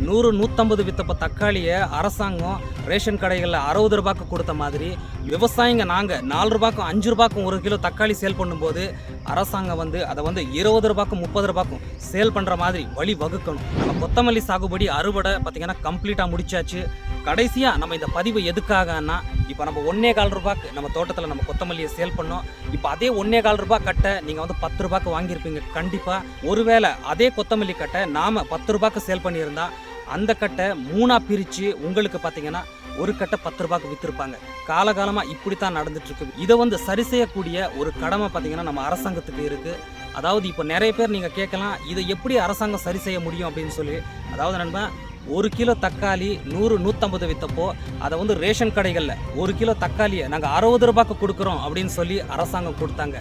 100-150 வித்தப்ப தக்காளியை அரசாங்கம் ரேஷன் கடைகளில் 60 ரூபாய்க்கு கொடுத்த மாதிரி விவசாயிங்க நாங்கள் 4 ரூபாய்க்கும் 5 ரூபாய்க்கும் 1 கிலோ தக்காளி சேல் பண்ணும்போது அரசாங்கம் அதை 20 ரூபாய்க்கும் 30 ரூபாய்க்கும் சேல் பண்ணுற மாதிரி வழி வகுக்கணும். நம்ம கொத்தமல்லி சாகுபடி அறுவடை பார்த்திங்கன்னா கம்ப்ளீட்டாக முடிச்சாச்சு. கடைசியாக நம்ம இந்த பதிவு எதுக்காகனா, இப்போ நம்ம 1.25 ரூபாய்க்கு நம்ம தோட்டத்தில் நம்ம கொத்தமல்லியை சேல் பண்ணோம். இப்போ அதே 1.25 ரூபாய் கட்டை நீங்கள் 10 ரூபாய்க்கு வாங்கியிருப்பீங்க கண்டிப்பாக. ஒருவேளை அதே கொத்தமல்லி கட்டை நாம் 10 ரூபாய்க்கு சேல் பண்ணியிருந்தா அந்த கட்டை 3ஆக பிரித்து உங்களுக்கு பார்த்தீங்கன்னா ஒரு கட்டை 10 ரூபாய்க்கு விற்றுருப்பாங்க. காலகாலமாக இப்படி தான் நடந்துட்டுருக்கு. இதை சரி செய்யக்கூடிய ஒரு கடமை பார்த்தீங்கன்னா நம்ம அரசாங்கத்துக்கு இருக்குது. அதாவது இப்போ நிறைய பேர் நீங்கள் கேட்கலாம், இதை எப்படி அரசாங்கம் சரி செய்ய முடியும் அப்படின்னு சொல்லி. அதாவது நண்பன், 1 கிலோ தக்காளி 100-150 விற்றப்போ அதை ரேஷன் கடைகளில் 1 கிலோ தக்காளியை நாங்கள் 60 ரூபாய்க்கு கொடுக்குறோம் அப்படின்னு சொல்லி அரசாங்கம் கொடுத்தாங்க.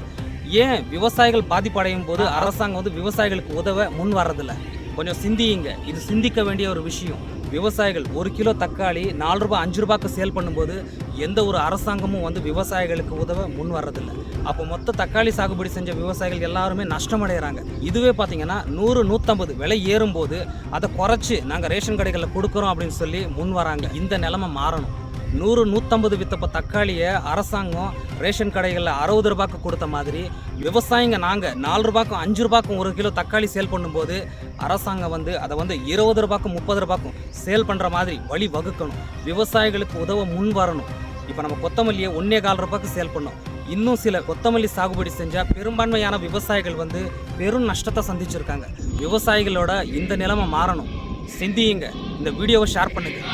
ஏன் விவசாயிகள் பாதிப்படையும் போது அரசாங்கம் விவசாயிகளுக்கு உதவ முன் வர்றதில்ல? கொஞ்சம் சிந்தியுங்க. இது சிந்திக்க வேண்டிய ஒரு விஷயம். விவசாயிகள் 1 கிலோ தக்காளி 4 ரூபாய் 5 ரூபாய்க்கு சேல் பண்ணும்போது எந்த ஒரு அரசாங்கமும் விவசாயிகளுக்கு உதவ முன் வர்றதில்லை. அப்போ மொத்த தக்காளி சாகுபடி செஞ்ச விவசாயிகள் எல்லாருமே நஷ்டமடைகிறாங்க. இதுவே பார்த்தீங்கன்னா 100-150 விலை ஏறும்போது அதை குறைச்சி நாங்கள் ரேஷன் கடைகளில் கொடுக்குறோம் அப்படின்னு சொல்லி முன் வராங்க. இந்த நிலைமை மாறணும். 100-150 வித்தப்ப தக்காளியை அரசாங்கம் ரேஷன் கடைகளில் 60 ரூபாய்க்கு கொடுத்த மாதிரி விவசாயிங்க நாங்கள் 4 ரூபாய்க்கும் 5 ரூபாய்க்கும் 1 கிலோ தக்காளி சேல் பண்ணும்போது அரசாங்கம் அதை 20 ரூபாய்க்கும் 30 ரூபாய்க்கும் சேல் பண்ணுற மாதிரி வழி வகுக்கணும். விவசாயிகளுக்கு உதவ முன் வரணும். இப்போ நம்ம கொத்தமல்லியை 1.25 ரூபாய்க்கு சேல் பண்ணோம். இன்னும் சில கொத்தமல்லி சாகுபடி செஞ்சால் பெரும்பான்மையான விவசாயிகள் பெரும் நஷ்டத்தை சந்திச்சிருக்காங்க. விவசாயிகளோட இந்த நிலைமை மாறணும். சிந்தியுங்க. இந்த வீடியோவை ஷேர் பண்ணுங்கள்.